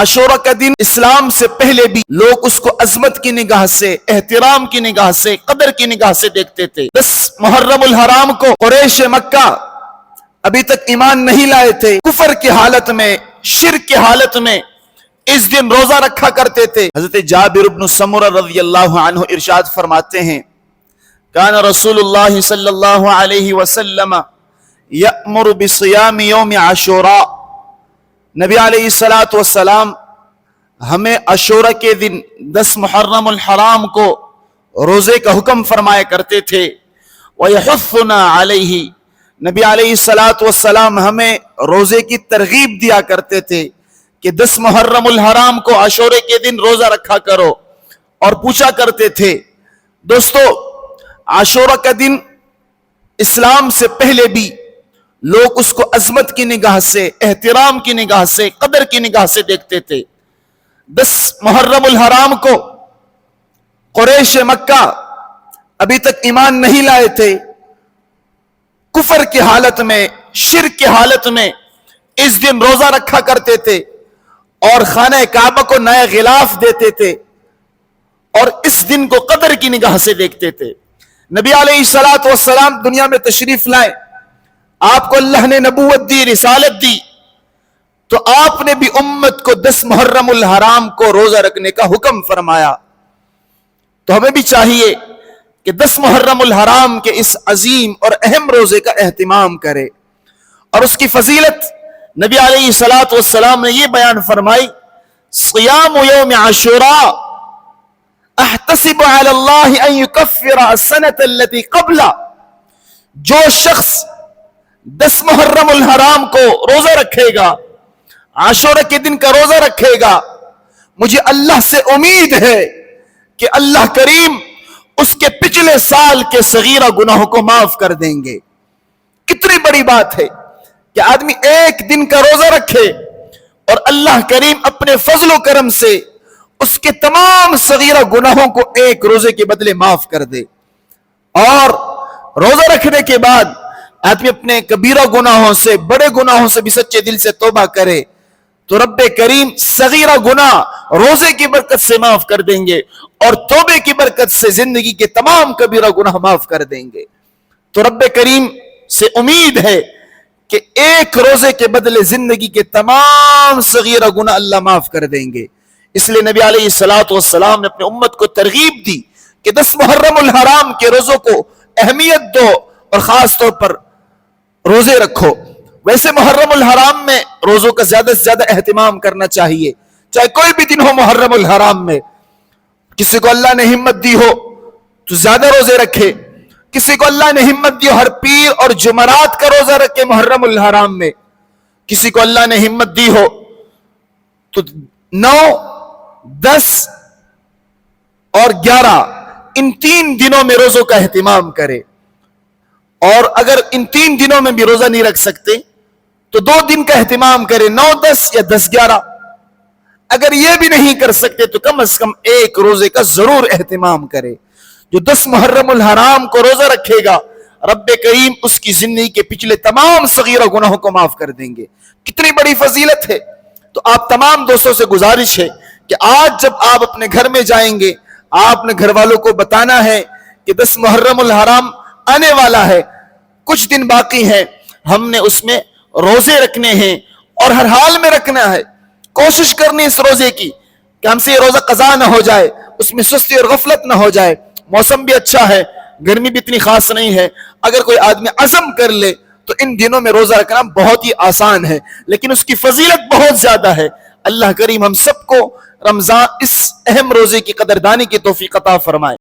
عاشورہ کا دن اسلام سے پہلے بھی لوگ اس کو عظمت کی نگاہ سے، احترام کی نگاہ سے، قدر کی نگاہ سے دیکھتے تھے۔ 10 محرم الحرام کو قریش مکہ ابھی تک ایمان نہیں لائے تھے، کفر کی حالت میں، شرک کی حالت میں اس دن روزہ رکھا کرتے تھے۔ حضرت جابر بن سمرہ رضی اللہ عنہ ارشاد فرماتے ہیں، کان رسول اللہ صلی اللہ علیہ وسلم یأمر بصیام یوم عاشوراء، نبی علیہ السلام ہمیں عاشورہ کے دن 10 محرم الحرام کو روزے کا حکم فرمایا کرتے تھے۔ وَيَحُثُّنَا عَلَيْهِ، نبی علیہ السلام ہمیں روزے کی ترغیب دیا کرتے تھے کہ 10 محرم الحرام کو عاشورے کے دن روزہ رکھا کرو، اور پوچھا کرتے تھے۔ دوستو، عاشورہ کا دن اسلام سے پہلے بھی لوگ اس کو عظمت کی نگاہ سے، احترام کی نگاہ سے، قدر کی نگاہ سے دیکھتے تھے۔ 10 محرم الحرام کو قریش مکہ ابھی تک ایمان نہیں لائے تھے، کفر کی حالت میں، شرک کی حالت میں اس دن روزہ رکھا کرتے تھے اور خانہ کعبہ کو نیا غلاف دیتے تھے، اور اس دن کو قدر کی نگاہ سے دیکھتے تھے۔ نبی علیہ السلام دنیا میں تشریف لائے، آپ کو اللہ نے نبوت دی، رسالت دی، تو آپ نے بھی امت کو 10 محرم الحرام کو روزہ رکھنے کا حکم فرمایا۔ تو ہمیں بھی چاہیے کہ 10 محرم الحرام کے اس عظیم اور اہم روزے کا اہتمام کرے، اور اس کی فضیلت نبی علیہ السلام نے یہ بیان فرمائی، صیام یوم عاشوراء احتسب علی اللہ ان یکفر السنۃ التي قبلہ، جو شخص 10 محرم الحرام کو روزہ رکھے گا، عاشورہ کے دن کا روزہ رکھے گا، مجھے اللہ سے امید ہے کہ اللہ کریم اس کے پچھلے سال کے صغیرہ گناہوں کو معاف کر دیں گے۔ کتنی بڑی بات ہے کہ آدمی ایک دن کا روزہ رکھے اور اللہ کریم اپنے فضل و کرم سے اس کے تمام صغیرہ گناہوں کو ایک روزے کے بدلے معاف کر دے۔ اور روزہ رکھنے کے بعد آدمی اپنے کبیرہ گناہوں سے، بڑے گناہوں سے بھی سچے دل سے توبہ کرے تو رب کریم صغیرہ گناہ روزے کی برکت سے معاف کر دیں گے، اور توبے کی برکت سے زندگی کے تمام کبیرہ گناہ معاف کر دیں گے۔ تو رب کریم سے امید ہے کہ ایک روزے کے بدلے زندگی کے تمام صغیرہ گناہ اللہ معاف کر دیں گے۔ اس لیے نبی علیہ السلام نے اپنے امت کو ترغیب دی کہ 10 محرم الحرام کے روزوں کو اہمیت دو اور خاص طور پر روزے رکھو۔ ویسے محرم الحرام میں روزوں کا زیادہ سے زیادہ اہتمام کرنا چاہیے، چاہے کوئی بھی دن ہو محرم الحرام میں۔ کسی کو اللہ نے ہمت دی ہو تو زیادہ روزے رکھے، کسی کو اللہ نے ہمت دی ہو ہر پیر اور جمعرات کا روزہ رکھے محرم الحرام میں، کسی کو اللہ نے ہمت دی ہو تو 9، 10 اور 11 ان 3 دنوں میں روزوں کا اہتمام کرے۔ اور اگر ان 3 دنوں میں بھی روزہ نہیں رکھ سکتے تو 2 دن کا اہتمام کرے، 9، 10 یا 10، 11۔ اگر یہ بھی نہیں کر سکتے تو کم از کم ایک روزے کا ضرور اہتمام کرے۔ جو 10 محرم الحرام کو روزہ رکھے گا، رب کریم اس کی زندگی کے پچھلے تمام صغیرہ گناہوں کو معاف کر دیں گے۔ کتنی بڑی فضیلت ہے۔ تو آپ تمام دوستوں سے گزارش ہے کہ آج جب آپ اپنے گھر میں جائیں گے، آپ نے گھر والوں کو بتانا ہے کہ 10 محرم الحرام آنے والا ہے، کچھ دن باقی ہیں، ہم نے اس میں روزے رکھنے ہیں اور ہر حال میں رکھنا ہے۔ کوشش کرنی اس روزے کی کہ ہم سے یہ روزہ قضا نہ ہو جائے، اس میں سستی اور غفلت نہ ہو جائے۔ موسم بھی اچھا ہے، گرمی بھی اتنی خاص نہیں ہے، اگر کوئی آدمی عزم کر لے تو ان دنوں میں روزہ رکھنا بہت ہی آسان ہے، لیکن اس کی فضیلت بہت زیادہ ہے۔ اللہ کریم ہم سب کو رمضان اس اہم روزے کی قدردانی کی توفیق عطا فرمائے۔